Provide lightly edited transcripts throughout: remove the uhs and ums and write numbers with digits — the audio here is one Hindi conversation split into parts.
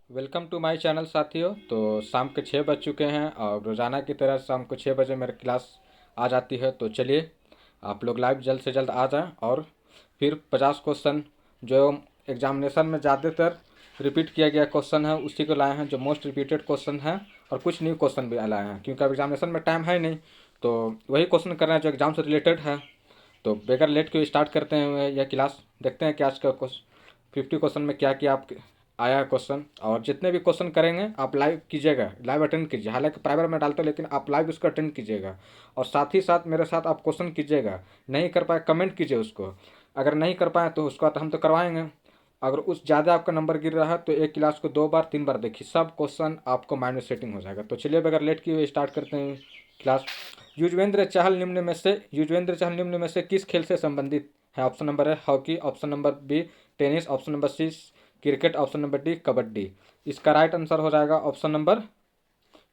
वेलकम टू माय चैनल साथियों। तो शाम के 6 बज चुके हैं और रोज़ाना की तरह शाम को 6 बजे मेरी क्लास आ जाती है। तो चलिए आप लोग लाइव जल्द से जल्द आ जाएं और फिर 50 क्वेश्चन जो एग्जामिनेशन में ज़्यादातर रिपीट किया गया क्वेश्चन है उसी को लाए हैं, जो मोस्ट रिपीटेड क्वेश्चन है। और कुछ न्यू क्वेश्चन भी लाए हैं क्योंकि अब एग्जामिनेशन में टाइम है नहीं, तो वही क्वेश्चन कर रहे हैं जो एग्ज़ाम से रिलेटेड है। तो बगैर लेट के स्टार्ट करते हैं यह क्लास। देखते हैं कि आज का 50 क्वेश्चन में क्या क्या आप आया है क्वेश्चन। और जितने भी क्वेश्चन करेंगे आप लाइव कीजिएगा, लाइव अटेंड कीजिए। हालांकि प्राइवेट में डालते हैं लेकिन आप लाइव उसको अटेंड कीजिएगा और साथ ही साथ मेरे साथ आप क्वेश्चन कीजिएगा। नहीं कर पाए कमेंट कीजिए उसको, अगर नहीं कर पाए तो उसको हम तो करवाएंगे। अगर उस ज़्यादा आपका नंबर गिर रहा है तो एक क्लास को 2 बार 3 बार देखिए, सब क्वेश्चन आपको माइंड में सेटिंग हो जाएगा। तो चलिए बगैर लेट किए हुए स्टार्ट करते हैं क्लास। युजवेंद्र चहल निम्न में से किस खेल से संबंधित है? Option number A hockey, option number B tennis, option number C cricket, option number D kabaddi. इसका राइट आंसर हो जाएगा ऑप्शन नंबर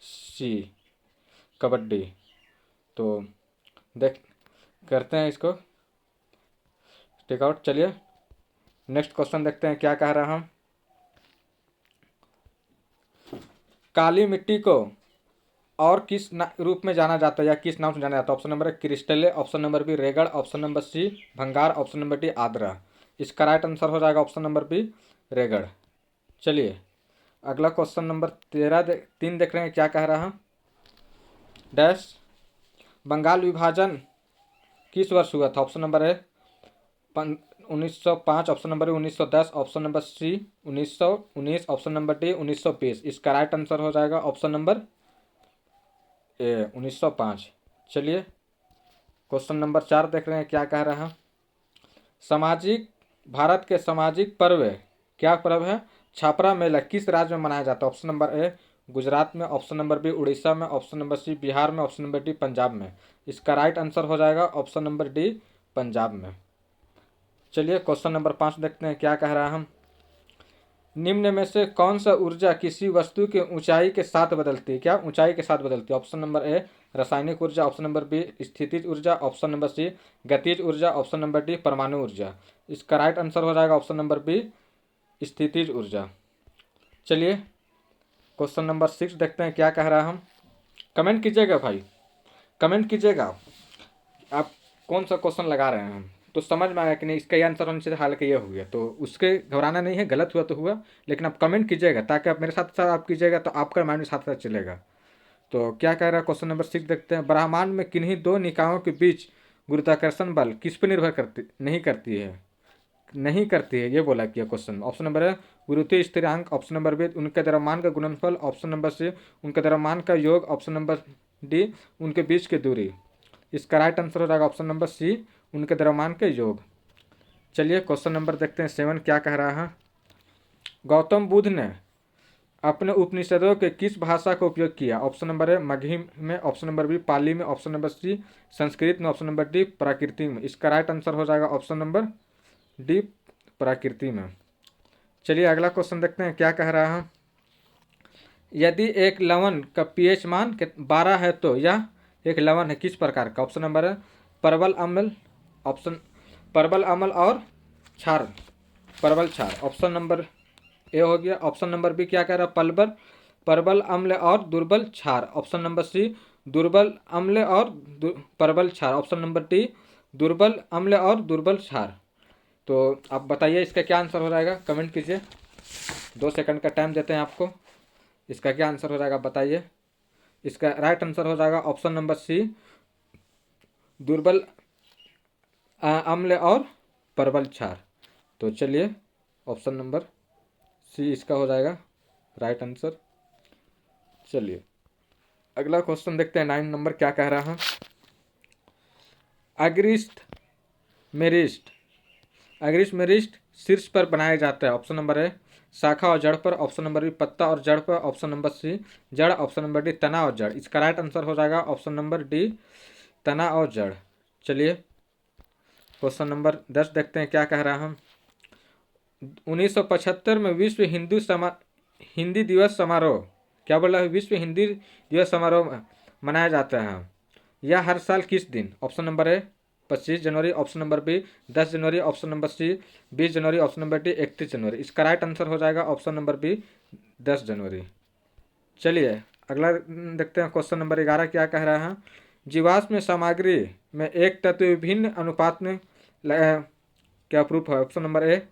सी कबड्डी। तो देख करते हैं इसको टेक आउट। चलिए नेक्स्ट क्वेश्चन देखते हैं क्या कह रहा हम। काली मिट्टी को और किस रूप में जाना जाता है या किस नाम से जाना जाता है? ऑप्शन नंबर है क्रिस्टले, ऑप्शन नंबर बी रेगड़, ऑप्शन नंबर सी भंगार, ऑप्शन नंबर डी आद्रा। इसका राइट आंसर हो जाएगा ऑप्शन नंबर बी रेगड़। चलिए अगला क्वेश्चन नंबर 3 देख रहे हैं क्या कह रहा है। डैश बंगाल विभाजन किस वर्ष हुआ था? Option number A 1905, option number 1910, option number C 1919, option number D 1920। इसका राइट आंसर हो जाएगा ऑप्शन नंबर ए 1905। चलिए क्वेश्चन नंबर 4 देख रहे हैं क्या कह रहा है। सामाजिक भारत के सामाजिक पर्व क्या पर्व है? छापरा मेला किस राज्य में मनाया जाता है? ऑप्शन नंबर ए गुजरात में, ऑप्शन नंबर बी उड़ीसा में, ऑप्शन नंबर सी बिहार में, ऑप्शन नंबर डी पंजाब में। इसका राइट आंसर हो जाएगा ऑप्शन नंबर डी पंजाब में। चलिए क्वेश्चन नंबर 5 देखते हैं क्या कह रहा है हम। निम्न में से कौन सा ऊर्जा किसी वस्तु की ऊंचाई के साथ बदलती है? क्या ऊंचाई के साथ बदलती है? ऑप्शन नंबर ए रासायनिक ऊर्जा, ऑप्शन नंबर बी स्थितिज ऊर्जा, ऑप्शन नंबर सी गतिज ऊर्जा, ऑप्शन नंबर डी परमाणु ऊर्जा। इसका राइट आंसर हो जाएगा ऑप्शन नंबर बी स्थितिज ऊर्जा। चलिए क्वेश्चन नंबर 6 देखते हैं क्या कह रहा है हम। कमेंट कीजिएगा भाई, कमेंट कीजिएगा आप कौन सा क्वेश्चन लगा रहे हैं हम, तो समझ में आया कि नहीं इसका ये आंसर होना चाहिए। हालांकि ये हो गया तो उसके घबराना नहीं है, गलत हुआ तो हुआ, लेकिन आप कमेंट कीजिएगा ताकि आप मेरे साथ साथ आप कीजिएगा तो आपका माइंड साथ साथ चलेगा। तो क्या कह रहा है क्वेश्चन नंबर 6 देखते हैं। ब्रह्मांड में किन्हीं दो निकायों के बीच गुरुत्वाकर्षण बल किस पर निर्भर नहीं करती है ये बोला कि क्वेश्चन। ऑप्शन नंबर है गुरुत्वीय स्थिरांक, ऑप्शन नंबर बी उनके द्रव्यमान का गुणनफल, ऑप्शन नंबर सी उनके द्रव्यमान का योग, ऑप्शन नंबर डी उनके बीच की दूरी। इसका राइट आंसर हो जाएगा ऑप्शन नंबर सी उनके द्रव्यमान के योग। चलिए क्वेश्चन नंबर देखते हैं 7 क्या कह रहा है। गौतम बुद्ध ने अपने उपनिषदों के किस भाषा का उपयोग किया? ऑप्शन नंबर है मगही में, ऑप्शन नंबर बी पाली में, ऑप्शन नंबर सी संस्कृत में, ऑप्शन नंबर डी प्राकृतिक में। इसका राइट आंसर हो जाएगा ऑप्शन नंबर डी प्राकृति में। चलिए अगला क्वेश्चन देखते हैं क्या कह रहा है। यदि एक लवण का पीएच मान 12 है तो यह एक लवण है किस प्रकार का? ऑप्शन नंबर है परवल अम्ल, ऑप्शन परवल अम्ल और क्षार, परवल क्षार। ऑप्शन नंबर ए हो गया। ऑप्शन नंबर बी क्या कह रहा है पलबल परवल अम्ल और दुर्बल क्षार, ऑप्शन नंबर सी दुर्बल अम्ल और परवल क्षार, ऑप्शन नंबर डी दुर्बल अम्ल और दुर्बल क्षार। तो आप बताइए इसका क्या आंसर हो जाएगा, कमेंट कीजिए। 2 सेकंड का टाइम देते हैं आपको। इसका क्या आंसर हो जाएगा बताइए। इसका राइट आंसर हो जाएगा ऑप्शन नंबर सी दुर्बल अम्ल और परवल क्षार। तो चलिए ऑप्शन नंबर सी इसका हो जाएगा राइट आंसर। चलिए अगला क्वेश्चन देखते हैं 9 नंबर क्या कह रहा है। अग्रिस्ट मेरिस्ट अग्रिस्ट मेरिस्ट शीर्ष पर बनाया जाता है? ऑप्शन नंबर है शाखा और जड़ पर, ऑप्शन नंबर बी पत्ता और जड़ पर, ऑप्शन नंबर सी जड़, ऑप्शन नंबर डी तना और जड़। इसका राइट आंसर हो जाएगा ऑप्शन नंबर डी तना और जड़। चलिए क्वेश्चन नंबर 10 देखते हैं क्या कह रहा हम। 1975 में विश्व हिंदी दिवस समारोह क्या बोला है? विश्व हिंदी दिवस समारोह मनाया जाता है। यह हर साल किस दिन? ऑप्शन नंबर है 25 जनवरी, ऑप्शन नंबर बी 10 जनवरी, ऑप्शन नंबर सी 20 जनवरी, ऑप्शन नंबर डी 31 जनवरी। इसका राइट आंसर हो जाएगा ऑप्शन नंबर बी 10 जनवरी। चलिए अगला देखते हैं, क्वेश्चन नंबर 11 क्या कह रहा है। जीवाश्म सामग्री में एक तत्व विभिन्न अनुपात में क्या प्रूफ है? ऑप्शन नंबर ए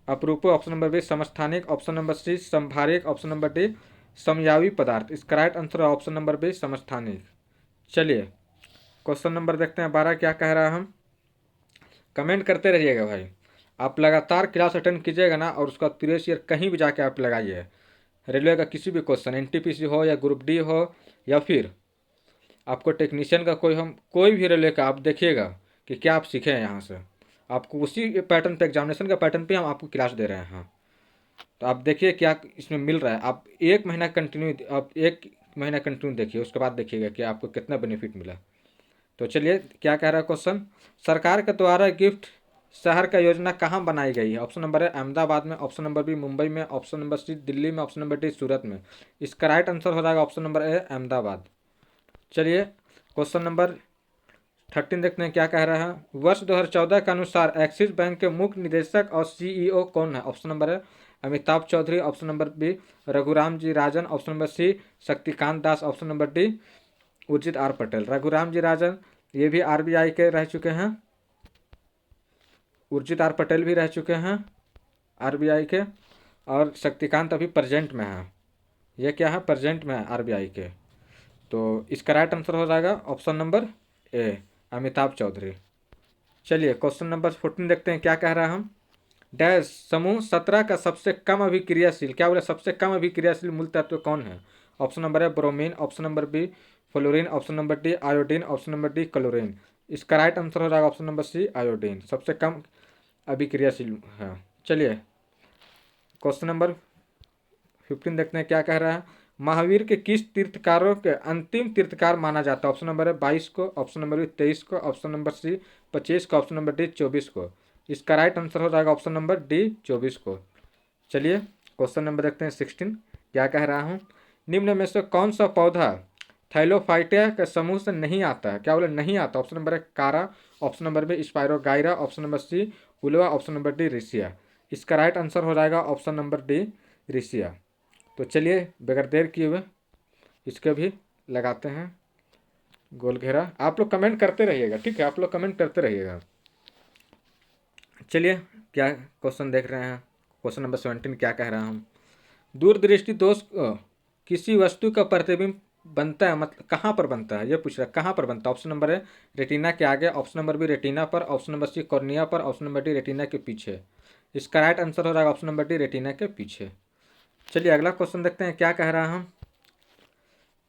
अपरूप, ऑप्शन नंबर बी समस्थानिक, ऑप्शन नंबर सी संभारिक, ऑप्शन नंबर डी समयावी पदार्थ। इसका राइट आंसर है ऑप्शन नंबर बी समस्थानिक। चलिए क्वेश्चन नंबर देखते हैं 12 क्या कह रहा है। हम कमेंट करते रहिएगा भाई, आप लगातार क्लास अटेंड कीजिएगा ना, और उसका प्रीवियस ईयर कहीं भी जाके आप लगाइए, रेलवे का किसी भी क्वेश्चन, एनटीपीसी हो या ग्रुप डी हो या फिर आपको टेक्नीशियन का कोई भी रेलवे का, आप देखिएगा कि क्या आप सीखे हैं यहाँ से। आपको उसी पैटर्न पे, एग्जामिनेशन का पैटर्न पे हम आपको क्लास दे रहे हैं। तो आप देखिए क्या इसमें मिल रहा है। आप एक महीना कंटिन्यू देखिए, उसके बाद देखिएगा कि आपको कितना बेनिफिट मिला। तो चलिए क्या कह रहा है क्वेश्चन। सरकार के द्वारा गिफ्ट शहर का योजना कहाँ बनाई गई है? ऑप्शन नंबर है अहमदाबाद में, ऑप्शन नंबर बी मुंबई में, ऑप्शन नंबर सी दिल्ली में, ऑप्शन नंबर डी सूरत में। इसका राइट आंसर हो जाएगा ऑप्शन नंबर ए अहमदाबाद। चलिए क्वेश्चन नंबर 13 देखते हैं क्या कह रहा है। वर्ष 2014 के अनुसार एक्सिस बैंक के मुख्य निदेशक और सीईओ कौन है? ऑप्शन नंबर है Amitabh Chaudhary, option number B Raghuram G Rajan, option number C Shaktikanta Das, option number D Urjit R Patel. Raghuram G Rajan ये भी आरबीआई के रह चुके हैं, उर्जित आर पटेल भी रह चुके हैं आरबीआई के, और शक्तिकांत अभी प्रेजेंट में है। ये क्या है? प्रेजेंट में है आरबीआई के। तो इसका राइट आंसर हो जाएगा option number A Amitabh Chaudhary. चलिए क्वेश्चन नंबर 14 देखते हैं क्या कह रहा है। हम डैश समूह 17 का सबसे कम अभिक्रियाशील, क्या बोले, सबसे कम अभिक्रियाशील मूल तत्व कौन है? Option number A bromine, option number B fluorine, option number D iodine, option number D chlorine. इसका राइट आंसर हो जाएगा ऑप्शन नंबर सी आयोडीन, सबसे कम अभिक्रियाशील है। चलिए क्वेश्चन नंबर 15 देखते हैं क्या कह रहा है। महावीर के किस तीर्थकारों के अंतिम तीर्थकार माना जाता है? ऑप्शन नंबर है 22 को, ऑप्शन नंबर बी 23 को, ऑप्शन नंबर सी 25 को, ऑप्शन नंबर डी 24 को। इसका राइट आंसर हो जाएगा ऑप्शन नंबर डी 24 को। चलिए क्वेश्चन नंबर देखते हैं 16 क्या कह रहा हूँ। निम्न में से कौन सा पौधा थैलोफाइटिया के समूह से नहीं आता है? क्या बोले नहीं आता? ऑप्शन नंबर है Chara, option number B Spirogyra, option number C Ulva, option number D Riccia. इसका राइट आंसर हो जाएगा ऑप्शन नंबर डी रिसिया। तो चलिए बगैर देर किए हुए इसके भी लगाते हैं गोल घेरा। आप लोग कमेंट करते रहिएगा, ठीक है, आप लोग कमेंट करते रहिएगा। चलिए क्या क्वेश्चन देख रहे हैं, क्वेश्चन नंबर 17 क्या कह रहा हूँ। दूरदृष्टि दोष किसी वस्तु का प्रतिबिंब बनता है, मतलब कहाँ पर बनता है, ये पूछ रहा है कहाँ पर बनता है। ऑप्शन नंबर है रेटिना के आगे, ऑप्शन नंबर बी रेटिना पर, ऑप्शन नंबर सी कॉर्निया पर, ऑप्शन नंबर डी रेटिना के पीछे। इसका राइट आंसर हो जाएगा ऑप्शन नंबर डी रेटिना के पीछे। चलिए अगला क्वेश्चन देखते हैं क्या कह रहा हम।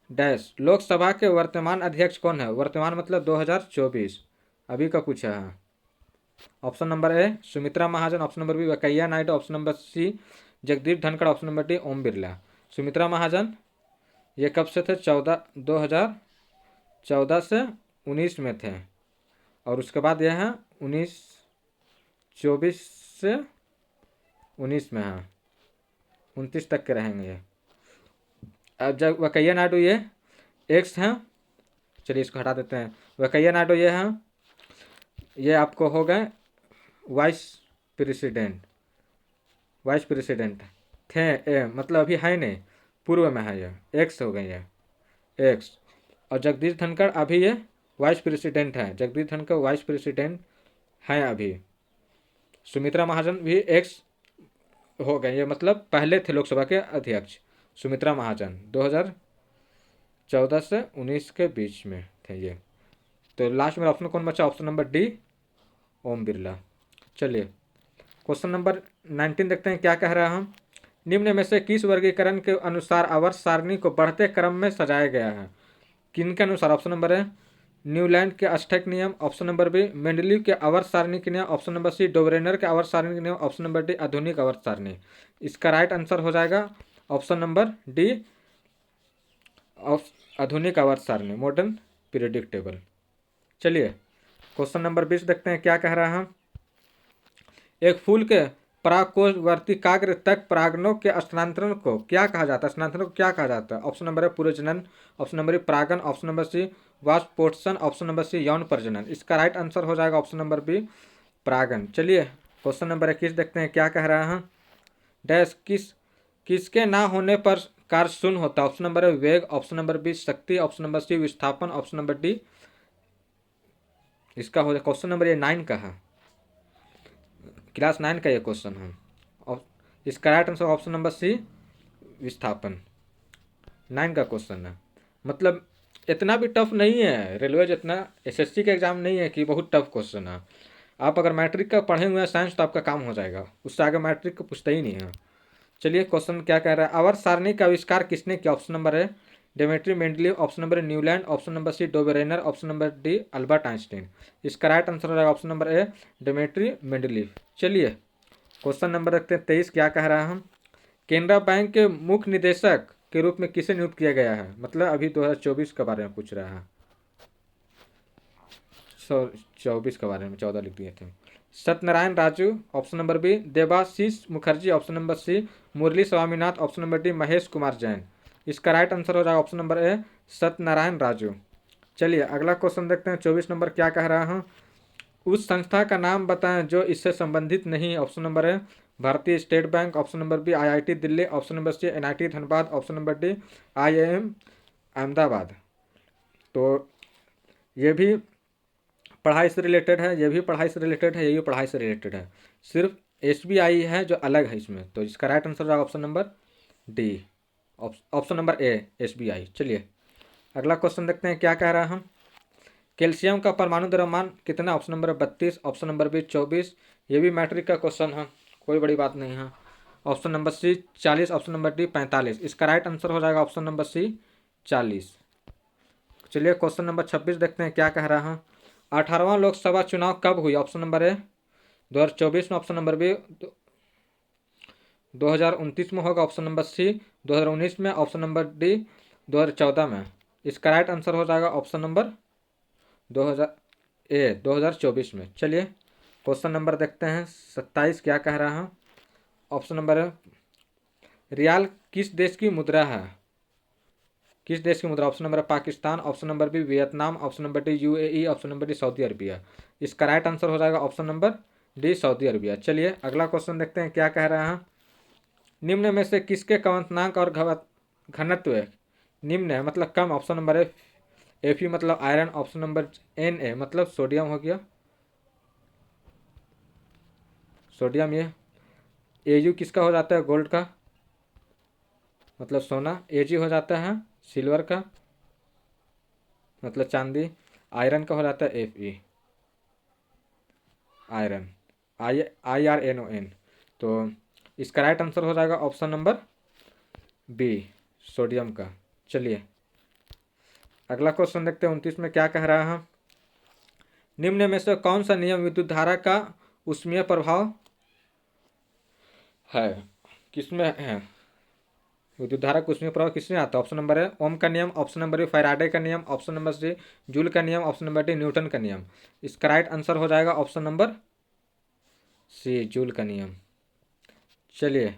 डैश लोकसभा के वर्तमान अध्यक्ष कौन है? वर्तमान मतलब 2024 अभी का पूछा है। Option number A Sumitra Mahajan, option number B Venkaiah Naidu, option number C Jagdeep Dhankhar, option number D Om Birla. Sumitra Mahajan ये कब से थे? 2014 से 19 में थे, और उसके बाद यह है 24 से 19 में है, 29 तक के रहेंगे। अब जब वेंकैया नायडू ये एक्स हैं, चलिए इसको हटा देते हैं। वेंकैया नायडू ये हैं, ये आपको हो गए वाइस प्रेसिडेंट थे, मतलब अभी है नहीं, पूर्व में है, ये एक्स हो गए ये एक्स। और जगदीश धनखड़ अभी ये वाइस प्रेसिडेंट हैं, जगदीश धनखड़ वाइस प्रेसिडेंट हैं अभी। सुमित्रा महाजन भी एक्स हो गए, ये मतलब पहले थे लोकसभा के अध्यक्ष। सुमित्रा महाजन 2014 से 19 के बीच में थे ये। तो लास्ट में ऑप्शन कौन बचा? Option number D Om Birla. चलिए क्वेश्चन नंबर 19 देखते हैं क्या कह रहा है हम। निम्न में से किस वर्गीकरण के अनुसार आवर्त सारणी को बढ़ते क्रम में सजाया गया है? किन के अनुसार? ऑप्शन नंबर है न्यूलैंड के अष्टक नियम, ऑप्शन नंबर बी मेंडलीव के आवर्त सारणी के नियम, ऑप्शन नंबर सी डोबरेनर के आवर्त सारणी के नियम, ऑप्शन नंबर डी आधुनिक आवर्त सारणी। इसका राइट आंसर हो जाएगा ऑप्शन नंबर डी आधुनिक आवर्त सारणी, मॉडर्न पीरियडिक टेबल। चलिए क्वेश्चन नंबर 20 देखते हैं क्या कह रहा है। एक फूल के परागकोषवर्ती काग्र तक परागणों के स्थानांतरण को क्या कहा जाता है? स्थानांतरण को क्या कहा जाता है? ऑप्शन नंबर है पुरोजनन, ऑप्शन नंबर परागन, ऑप्शन नंबर सी वाष्पोत्सर्जन, ऑप्शन नंबर सी यौन प्रजनन। इसका राइट आंसर हो जाएगा ऑप्शन नंबर बी परागन। चलिए क्वेश्चन नंबर 21 देखते हैं क्या कह रहा है। डैश किसके ना होने पर कार्य शून्य होता है? ऑप्शन नंबर है वेग, ऑप्शन नंबर बी शक्ति, ऑप्शन नंबर सी विस्थापन, ऑप्शन नंबर डी इसका हो जाए क्वेश्चन नंबर ये 9 का है, क्लास 9 का ये क्वेश्चन है। और इसका right answer option number C विस्थापन। 9 का क्वेश्चन है। मतलब इतना भी टफ नहीं है, रेलवे जितना एसएससी का एग्जाम नहीं है कि बहुत टफ क्वेश्चन है। आप अगर मैट्रिक का पढ़े हुए हैं साइंस तो आपका काम हो जाएगा, उससे आगे मैट्रिक को पूछते ही नहीं है। चलिए क्वेश्चन क्या कह रहा है। आवर्त सारणी का आविष्कार किसने किया? ऑप्शन नंबर है Dmitri Mendeleev, option number Newland, option number C Dobereiner, option number D Albert Einstein. इसका राइट आंसर हो जाएगा option number A Dmitri Mendeleev. चलिए क्वेश्चन नंबर रखते हैं 23 क्या कह रहा है हम। केनरा बैंक के मुख्य निदेशक के रूप में किसे नियुक्त किया गया है? मतलब अभी 2024 के बारे में पूछ रहा है, 24 के बारे में 14 लिख दिए थे। Satyanarayana Raju, option number B Debashish Mukherjee, option number C Murali Swaminath, option number D Mahesh Kumar Jain. इसका राइट आंसर हो जाएगा option number A Satyanarayana Raju. चलिए अगला क्वेश्चन देखते हैं 24 नंबर क्या कह रहा है। उस संस्था का नाम बताएं जो इससे संबंधित नहीं है। Option number A Bharatiya State Bank, option number B IIT Delhi, option number C NIT Dhanbad, option number D IIM Ahmedabad. तो ये भी पढ़ाई से रिलेटेड है, ये भी पढ़ाई से रिलेटेड है, ये भी पढ़ाई से रिलेटेड है। सिर्फ एसबीआई है जो अलग है इसमें। तो इसका राइट आंसर होगा option number D, option number ए एसबीआई। चलिए अगला क्वेश्चन देखते हैं क्या कह रहा है हम। कैल्शियम का परमाणु द्रव्यमान कितना? Option number 32, option number B 24। ये भी मैट्रिक का क्वेश्चन है, कोई बड़ी बात नहीं है। Option number C 40, option number D 45। इसका राइट आंसर हो जाएगा ऑप्शन नंबर सी 40। चलिए क्वेश्चन नंबर 26 देखते हैं क्या कह रहा है। 18वां लोकसभा चुनाव कब हुई? ऑप्शन नंबर ए 2024 में, ऑप्शन नंबर बी 2029 में होगा, ऑप्शन नंबर सी 2019 में, ऑप्शन नंबर डी 2014 में। इसका राइट आंसर हो जाएगा ऑप्शन नंबर 2024 में। चलिए क्वेश्चन नंबर देखते हैं 27 क्या कह रहा है। ऑप्शन नंबर है रियाल किस देश की मुद्रा है? किस देश की मुद्रा? Option number A Pakistan, option number B Vietnam, option number D UAE, option number D Saudi Arabia. इसका राइट आंसर हो जाएगा option number D Saudi Arabia. चलिए अगला क्वेश्चन देखते हैं क्या कह रहा है। निम्न में से किसके क्वथनांक और घनत्व निम्न है मतलब कम? ऑप्शन नंबर है एफी मतलब iron, option number N A मतलब सोडियम हो गया, सोडियम। ये एयू किसका हो जाता है? गोल्ड का मतलब सोना। एजी हो जाता है सिल्वर का मतलब चांदी। आयरन का हो जाता है एफ ई आयरन, IRNON। तो इसका राइट आंसर हो जाएगा ऑप्शन नंबर बी सोडियम का। चलिए अगला क्वेश्चन देखते हैं 29 में क्या कह रहा है। निम्न में से कौन सा नियम विद्युत धारा का ऊष्मीय प्रभाव है? किसमें है विद्युत धारा का ऊष्मीय प्रभाव किसमें आता है? ऑप्शन नंबर है ओम का नियम, ऑप्शन नंबर बी फैराडे का नियम, ऑप्शन नंबर सी जूल का नियम, ऑप्शन नंबर डी न्यूटन का नियम। इसका राइट आंसर हो जाएगा ऑप्शन नंबर सी जूल का नियम। चलिए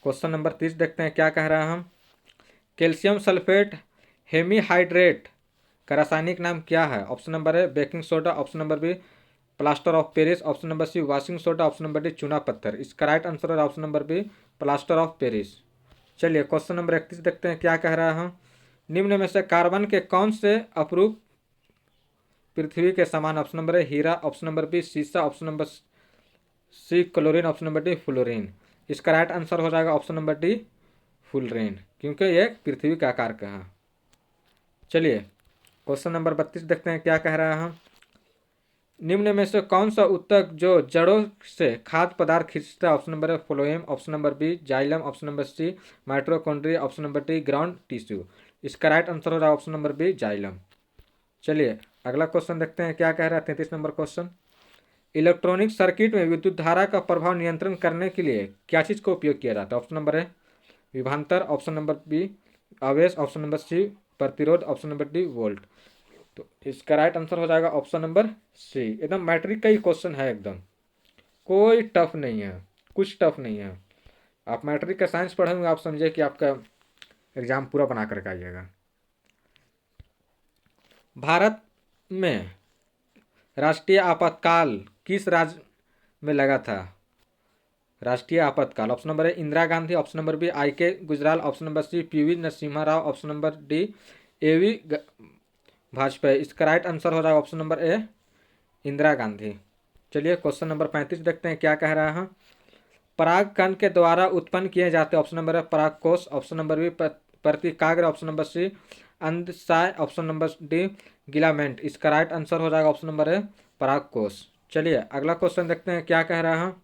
क्वेश्चन नंबर 30 देखते हैं क्या कह रहा है हम। कैल्शियम सल्फेट हेमीहाइड्रेट का रासायनिक नाम क्या है? Option number A baking soda, option number B plaster of Paris, option number C washing soda, option number D चूना पत्थर। इसका राइट आंसर है option number B plaster of Paris. चलिए क्वेश्चन नंबर 31 देखते हैं क्या कह रहा है। निम्न में से कार्बन के कौन से अपरूप पृथ्वी के समान? ऑप्शन नंबर है हीरा, ऑप्शन नंबर बी सीसा, option number C chlorine, option number D fluorine. इसका राइट आंसर हो जाएगा ऑप्शन नंबर डी फ्लोरीन, क्योंकि यह पृथ्वी का आकार का है। चलिए क्वेश्चन नंबर 32 देखते हैं क्या कह रहा है। निम्न में से कौन सा ऊतक जो जड़ों से खाद्य पदार्थ खींचता है? Option number A phloem, option number B xylem, option number C mitochondria, option number D ground tissue. इसका राइट आंसर हो रहा है ऑप्शन नंबर बी जाइलम। चलिए अगला क्वेश्चन देखते हैं क्या कह रहा है 33 नंबर क्वेश्चन। इलेक्ट्रॉनिक सर्किट में विद्युत धारा का प्रभाव नियंत्रण करने के लिए क्या चीज़ का उपयोग किया जाता है? ऑप्शन नंबर है विभवांतर, ऑप्शन नंबर बी आवेश, ऑप्शन नंबर सी प्रतिरोध, ऑप्शन नंबर डी वोल्ट। तो इसका राइट आंसर हो जाएगा ऑप्शन नंबर सी। एकदम मैट्रिक का ही क्वेश्चन है, एकदम कोई टफ नहीं है। कुछ टफ नहीं है। आप मैट्रिक का साइंस पढ़ेंगे, आप समझे कि आपका एग्जाम पूरा बना करके आइएगा। भारत में राष्ट्रीय आपातकाल किस राज्य में लगा था? राष्ट्रीय आपातकाल, option number A Indira Gandhi, option number B I K Gujral, option number C PV Narasimha Rao, option number D AB Vajpayee. इसका राइट आंसर हो जाएगा option number A Indira Gandhi. चलिए क्वेश्चन नंबर 35 देखते हैं क्या कह रहा है। पराग कण के द्वारा उत्पन्न किए जाते ऑप्शन नंबर है परागकोश, ऑप्शन नंबर बी प्रतिकाग्र, ऑप्शन नंबर सी अंडशाय, ऑप्शन नंबर डी गिलामेंट। इसका राइट आंसर हो जाएगा ऑप्शन नंबर है परागकोश। चलिए अगला क्वेश्चन देखते हैं क्या कह रहा है।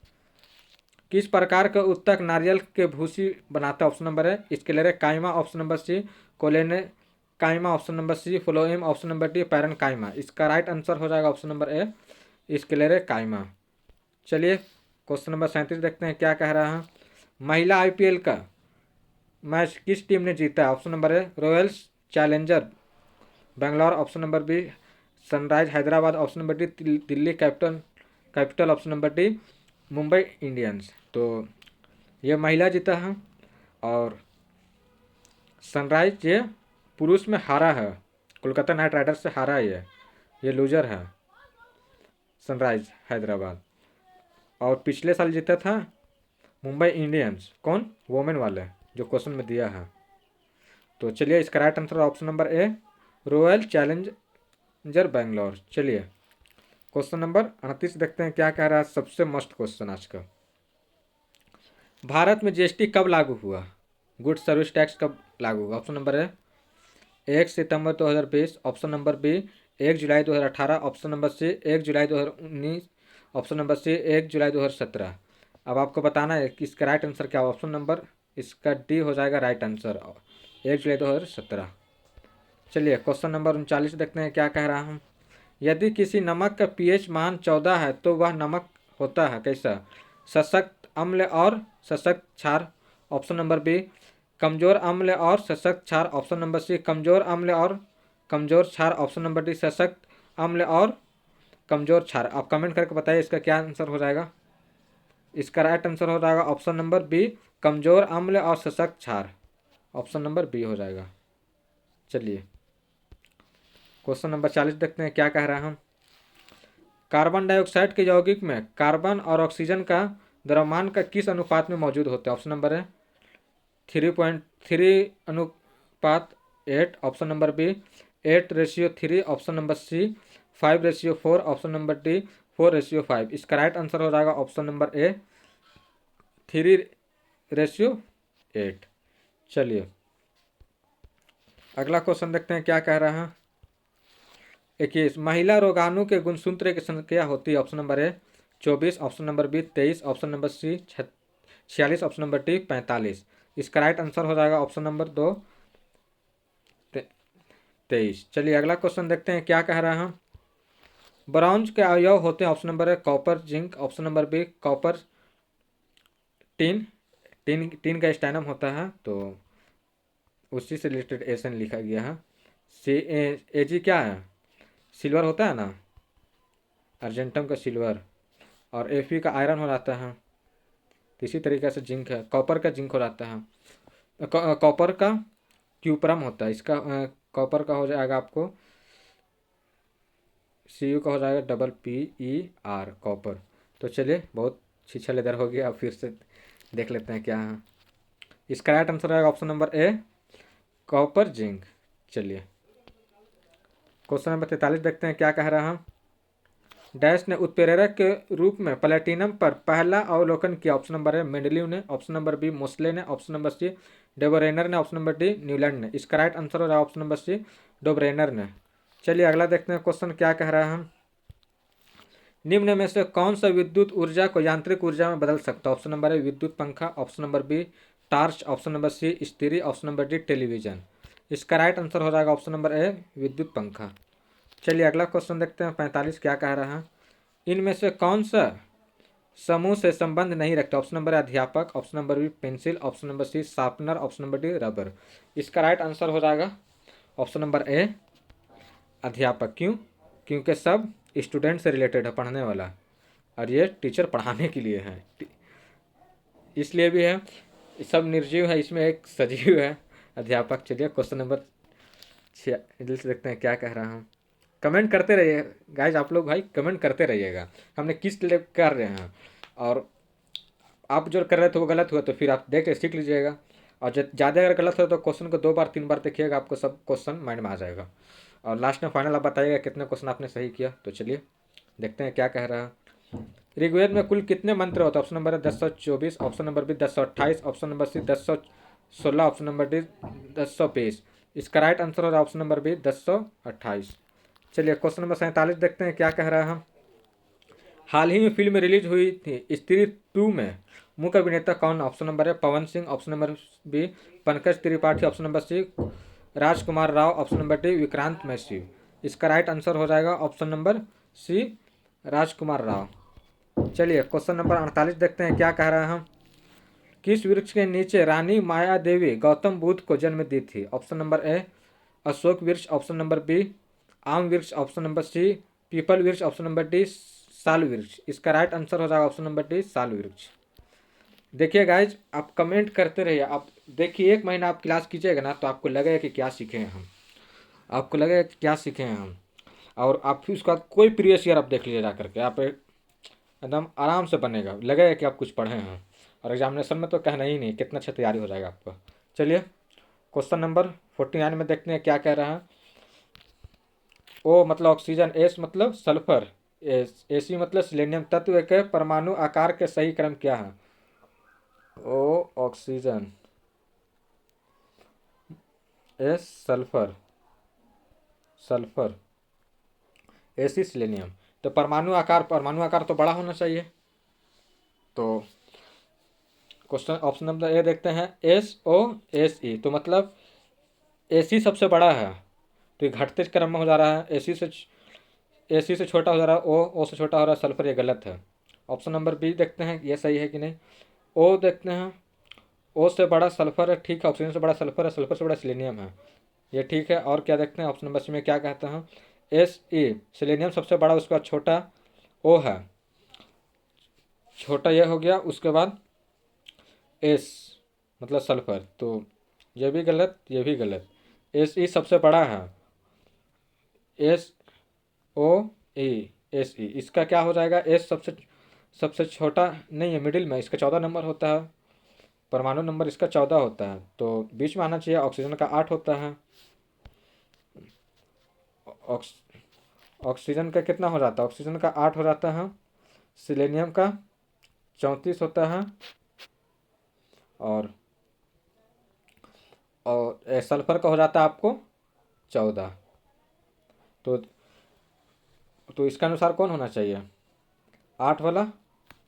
किस प्रकार का उत्तक नारियल के भूसी बनाता है? Option number A sclerenchyma, option number C collenchyma, option number C phloem, option number D parenchyma. इसका राइट आंसर हो जाएगा ऑप्शन नंबर ए स्क्लेरे काइमा। चलिए क्वेश्चन नंबर 37 देखते हैं क्या कह रहा है। महिला आईपीएल का मैच किस टीम ने जीता है? Option number A Royals Challenger Bangalore, option number B Sunrise Hyderabad, option number D Delhi Capital, option number D Mumbai Indians. तो ये महिला जीता है और सनराइज ये पुरुष में हारा है, कोलकाता नाइट राइडर्स से हारा है, ये लूजर है सनराइज हैदराबाद। और पिछले साल जीता था मुंबई इंडियंस, कौन? वोमेन वाले, जो क्वेश्चन में दिया है। तो चलिए इसका राइट आंसर ऑप्शन नंबर ए रॉयल चैलेंजर बेंगलोर। चलिए क्वेश्चन नंबर 38 देखते हैं क्या कह रहा है, सबसे मस्त क्वेश्चन आज का। भारत में जीएसटी कब लागू हुआ? गुड्स सर्विस टैक्स कब लागू हुआ? ऑप्शन नंबर है 1 सितंबर 2020, ऑप्शन नंबर बी 1 जुलाई 2018, ऑप्शन नंबर सी 1 जुलाई 2019, ऑप्शन नंबर सी 1 जुलाई 2017। अब आपको बताना है कि इसका राइट आंसर क्या है। ऑप्शन नंबर इसका डी हो जाएगा राइट आंसर, 1 जुलाई 2017। चलिए क्वेश्चन नंबर 39 देखते हैं क्या कह रहा हूँ। यदि किसी नमक का पीएच मान 14 है तो वह नमक होता है कैसा? सशक्त अम्ल और सशक्त क्षार, ऑप्शन नंबर बी कमजोर अम्ल और सशक्त क्षार, ऑप्शन नंबर सी कमजोर अम्ल और कमजोर क्षार, ऑप्शन नंबर डी सशक्त अम्ल और कमजोर क्षार। आप कमेंट करके बताइए इसका क्या आंसर हो जाएगा। इसका राइट आंसर हो जाएगा ऑप्शन नंबर बी कमजोर अम्ल और सशक्त क्षार, ऑप्शन नंबर बी हो जाएगा। चलिए क्वेश्चन नंबर 40 देखते हैं क्या कह रहा है। कार्बन डाइऑक्साइड के यौगिक में कार्बन और ऑक्सीजन का द्रव्यमान का किस अनुपात में मौजूद होता है? Option number A 3.3:8, option number B 8:3, option number C 5:4, option number D 4:5। इसका राइट आंसर हो जाएगा ऑप्शन नंबर ए 3:8। चलिए अगला क्वेश्चन देखते हैं क्या कह रहा है। 21 महिला रोगाणु के गुणसूत्र की संख्या होती है? Option number A 24, option number B 23, option number C 46, option number D 45। इसका राइट आंसर हो जाएगा ऑप्शन नंबर 2 23। चलिए अगला क्वेश्चन देखते हैं क्या कह रहा है। ब्रॉन्ज के अवयव होते हैं? Option number A copper zinc, option number B copper tin, tin का स्टैनम होता है तो उसी से रिलेटेड एसन लिखा गया है। एजी क्या है? सिल्वर होता है ना, अर्जेंटम का सिल्वर, और एफी का आयरन हो जाता है। तो इसी तरीके से जिंक है, कॉपर का जिंक हो जाता है। कॉपर का क्यूपरम होता है, इसका कॉपर का हो जाएगा आपको CU का हो जाएगा PPER कॉपर। तो चलिए बहुत छिछलेदार हो गया, अब फिर से देख लेते हैं क्या है। इसका राइट आंसर आएगा ऑप्शन नंबर ए कॉपर जिंक। चलिए क्वेश्चन नंबर 43 देखते हैं क्या कह रहा है। डैश ने उत्प्रेरक के रूप में प्लेटिनम पर पहला अवलोकन किया? ऑप्शन नंबर है मेंडलीव ने, ऑप्शन नंबर बी मोस्ले ने, ऑप्शन नंबर सी डेबोरेनर ने, ऑप्शन नंबर डी न्यूलैंड ने। इसका राइट आंसर हो रहा है ऑप्शन नंबर सी डोबरेनर ने। चलिए अगला देखते हैं क्वेश्चन क्या कह रहा है। निम्न में से कौन सा विद्युत ऊर्जा को यांत्रिक ऊर्जा में बदल सकता है? ऑप्शन नंबर है विद्युत पंखा, option number B torch, option number C स्त्री, ऑप्शन नंबर डी टेलीविजन। इसका राइट आंसर हो जाएगा ऑप्शन नंबर ए विद्युत पंखा। चलिए अगला क्वेश्चन देखते हैं 45 क्या कह रहा है। इनमें से कौन सा समूह से संबंध नहीं रखता? ऑप्शन नंबर है अध्यापक, option number B pencil, option number C sharpener, option number D rubber. इसका राइट आंसर हो जाएगा ऑप्शन नंबर ए अध्यापक। क्यों? क्योंकि सब स्टूडेंट से रिलेटेड है, पढ़ने वाला, और ये टीचर पढ़ाने के लिए है। इसलिए भी है, सब निर्जीव है, इसमें एक सजीव है, अध्यापक। चलिए क्वेश्चन नंबर 6 जल्दी से देखते हैं क्या कह रहा हूँ। कमेंट करते रहिए गाइज, आप लोग भाई कमेंट करते रहिएगा, हमने किस लिए कर रहे हैं, और आप जो कर रहे थे वो गलत हुआ तो फिर आप देख के सीख लीजिएगा, और ज़्यादा अगर गलत हो तो क्वेश्चन को 2 बार 3 बार देखिएगा, आपको सब क्वेश्चन माइंड में आ जाएगा, और लास्ट में फाइनल आप बताइएगा कितने क्वेश्चन आपने सही किया। तो चलिए देखते हैं क्या कह रहा है। ऋग्वेद में कुल कितने मंत्र होते हैं? Option number A 1024, option number B 1028, option number C 1016, option number D 1020। इसका राइट आंसर होगा ऑप्शन नंबर बी 1028। चलिए क्वेश्चन नंबर 47 देखते हैं क्या कह रहा है। हाल ही में फिल्म रिलीज हुई थी स्त्री 2 में मुख्य अभिनेता कौन? Option number A Pawan Singh, option number B Pankaj Tripathi, option number C Rajkummar Rao, option number D Vikrant Massey. इसका राइट आंसर हो जाएगा option number C Rajkummar Rao. चलिए क्वेश्चन नंबर 48 देखते हैं क्या कह रहा है। किस वृक्ष के नीचे रानी माया देवी गौतम बुद्ध को जन्म दी थी? ऑप्शन नंबर ए अशोक वृक्ष, ऑप्शन नंबर बी आम वृक्ष, ऑप्शन नंबर सी पीपल वृक्ष, ऑप्शन नंबर डी साल वृक्ष। इसका राइट आंसर हो जाएगा ऑप्शन नंबर डी साल वृक्ष। देखिए गाइज, आप कमेंट करते रहिए, आप देखिए 1 महीना आप क्लास कीजिएगा ना तो आपको लगेगा कि क्या सीखे हैं हम, आपको लगेगा कि क्या सीखे हैं हम, और आप फिर उसका कोई प्रीवियस ईयर आप देख लीजिए जा करके, आप एकदम आराम से बनेगा, लगेगा कि आप कुछ पढ़े हैं, और एग्जामिनेशन में तो कहना ही नहीं, कितना अच्छा तैयारी हो जाएगा आपका। चलिए क्वेश्चन नंबर 49 में देखते हैं क्या कह रहा है। ओ मतलब ऑक्सीजन, एस मतलब सल्फर, एसी मतलब सिलेनियम तत्व के परमाणु आकार के सही क्रम क्या है? O oxygen, S sulphur, sulphur, SE selenium. तो परमाणु आकार तो बड़ा होना चाहिए। तो क्वेश्चन ऑप्शन नंबर ए देखते हैं, SO तो मतलब एसी सबसे बड़ा है, तो ये घटते क्रम में हो जा रहा है, एसी से छोटा हो जा रहा है, ओ से छोटा हो रहा है सल्फर, ये गलत है। ऑप्शन नंबर बी देखते हैं ये सही है कि नहीं। ओ देखते हैं, ओ से बड़ा सल्फर है, ठीक है, ऑक्सीजन से बड़ा सल्फर है, सल्फर से बड़ा सिलेनियम है, ये ठीक है। और क्या देखते हैं ऑप्शन नंबर सी में क्या कहते हैं, सिलेनियम सबसे बड़ा, उसके बाद छोटा ओ है, छोटा ये हो गया, उसके बाद एस मतलब सल्फर, तो ये भी गलत, ये भी गलत। सबसे बड़ा है, SO इसका क्या हो जाएगा, एस सबसे सबसे छोटा नहीं है, मिडिल में, इसका 14 नंबर होता है, परमाणु नंबर इसका 14 होता है, तो बीच में आना चाहिए, ऑक्सीजन का 8 होता है, ऑक्सीजन का कितना हो जाता है, ऑक्सीजन का 8 हो जाता है, सिलेनियम का 34 होता है, और सल्फर का हो जाता है आपको 14। तो इसका अनुसार कौन होना चाहिए, 8 वाला,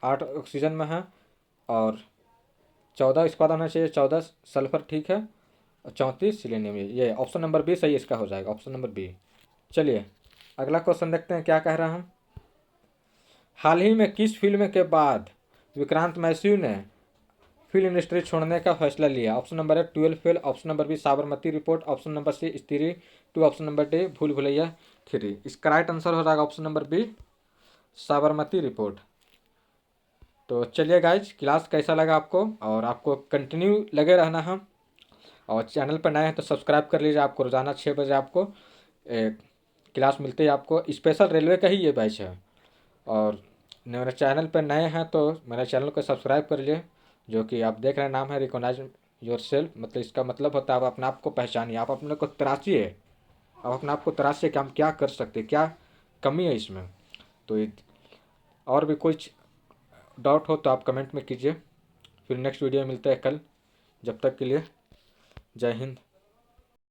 8 ऑक्सीजन में है, और 14 इसका होना चाहिए, 14 सल्फर ठीक है, और 34 सिलेनियम, ये ऑप्शन नंबर बी सही इसका हो जाएगा, ऑप्शन नंबर बी। चलिए अगला क्वेश्चन देखते हैं क्या कह रहा हूँ। हाल ही में किस फिल्म के बाद विक्रांत मैसी ने फिल्म इंडस्ट्री छोड़ने का फैसला लिया? Option number A 12 fail, option number B Sabarmati Report, option number C Stree 2, option number D भूल भुलैया 3। इसका राइट आंसर हो जाएगा option number B Sabarmati Report. तो चलिए गाइज, क्लास कैसा लगा आपको, और आपको कंटिन्यू लगे रहना है, और चैनल पर नए हैं तो सब्सक्राइब कर लीजिए, आपको रोज़ाना 6 बजे आपको क्लास मिलती है, आपको स्पेशल रेलवे का ही ये बैच है। और मेरे चैनल पर नए हैं तो मेरे चैनल को सब्सक्राइब कर लीजिए, जो कि आप देख रहे हैं नाम है रिकॉग्नाइज योर सेल्फ, मतलब इसका मतलब होता है आप अपने आप को पहचानिए, आप अपने को तराशिए, आप अपने आप को तराशिए कि हम क्या कर सकते, क्या कमी है इसमें। तो और भी कुछ डाउट हो तो आप कमेंट में कीजिए, फिर नेक्स्ट वीडियो मिलते हैं कल, जब तक के लिए जय हिंद।